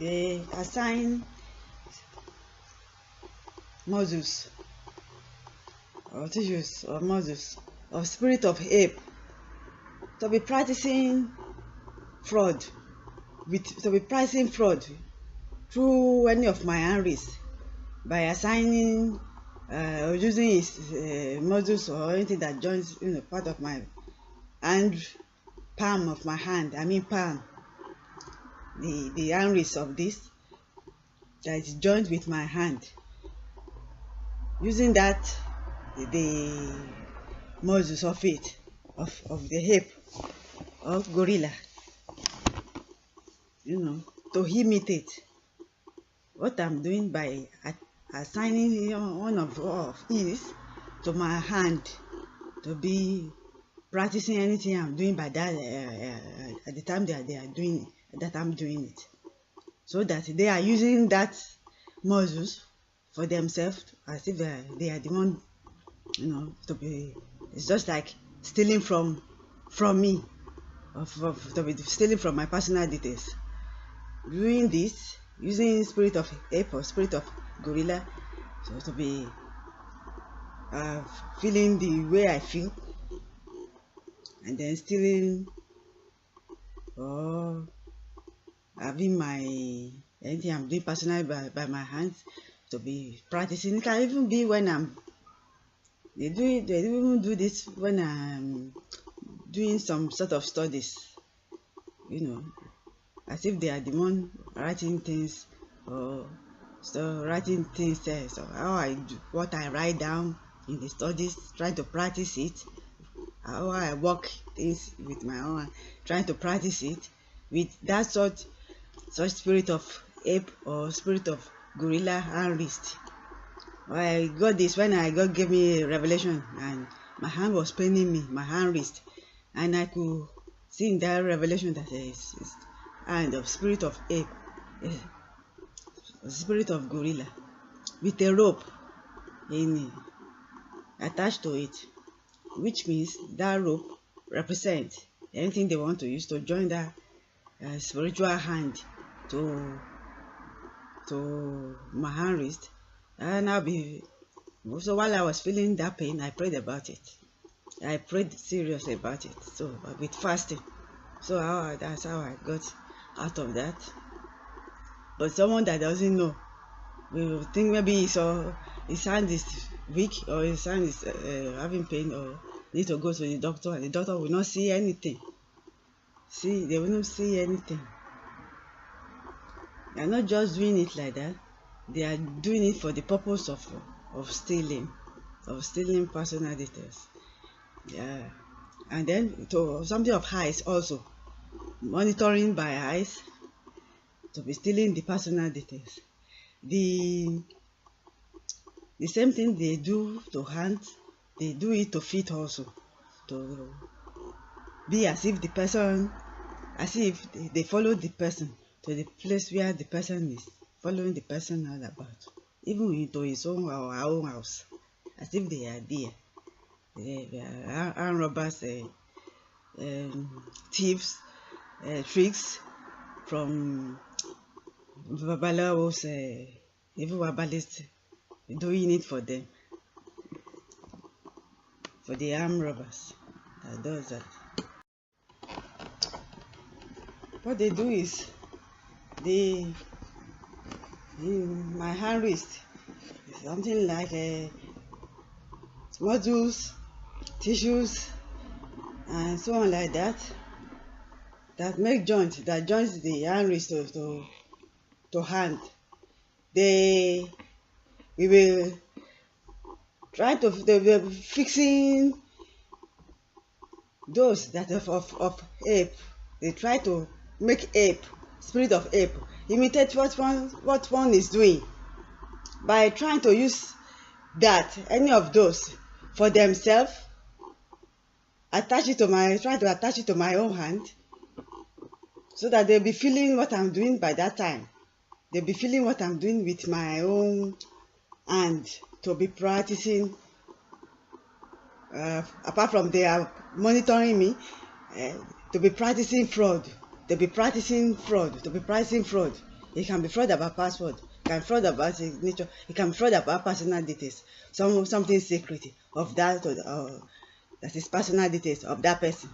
they assign muscles or tissues or muscles of spirit of ape to be practicing fraud through any of my hands by assigning or using his muscles or anything that joins part of my hand, palm of my hand, palm, the hands of this that is joined with my hand, using that the muscles of it of the hip of gorilla, to imitate what I'm doing by assigning one of these to my hand, to be practicing anything I'm doing by that at the time that they are doing that I'm doing it, so that they are using that muscles for themselves as if they are the one, to be. It's just like stealing from me, to be stealing from my personal details. Doing this using spirit of ape or spirit of gorilla, so to be feeling the way I feel, and then stealing or having anything I'm doing personally by my hands, to be practicing. It can even be when they even do this when I'm doing some sort of studies, as if they are the one writing things, or writing things there. So how I do what I write down in the studies, trying to practice it, how I work things with my own, trying to practice it with that such spirit of ape or spirit of gorilla hand wrist. I got this when God gave me a revelation, and my hand was paining me, my hand wrist, and I could see in that revelation that is hand of spirit of ape, spirit of gorilla, with a rope attached to it, which means that rope represents anything they want to use to join that spiritual hand to my hand wrist. And so while I was feeling that pain, I prayed about it. I prayed seriously about it, so with fasting. So that's how I got out of that. But someone that doesn't know will think maybe his hand is weak, or his hand is having pain, or need to go to the doctor, and the doctor will not see anything. They will not see anything. They are not just doing it like that. They are doing it for the purpose of stealing personal details. Yeah, and then to something of eyes also, monitoring by eyes, to be stealing the personal details. The same thing they do to hands, they do it to feet also, to be as if they follow the person to the place where the person is, following the person all about, even into his own or our own house, as if they are there. They are armed robbers, thieves, tricks from babalawos, even herbalists, doing it for them, for the armed robbers that does that. What they do is, in my hand wrist, something like muscles, tissues, and so on like that, that make joints the hand wrist to hand. We will try to fixing those that of ape. They try to make ape, spirit of ape, imitate what one is doing, by trying to use any of those for themselves, try to attach it to my own hand, so that they'll be feeling what I'm doing by that time. They'll be feeling what I'm doing with my own hand, to be practicing, apart from they are monitoring me, to be practicing fraud. To be practicing fraud. It can be fraud about password. It can be fraud about signature. It can be fraud about personal details. Something secret of that, or that is personal details of that person.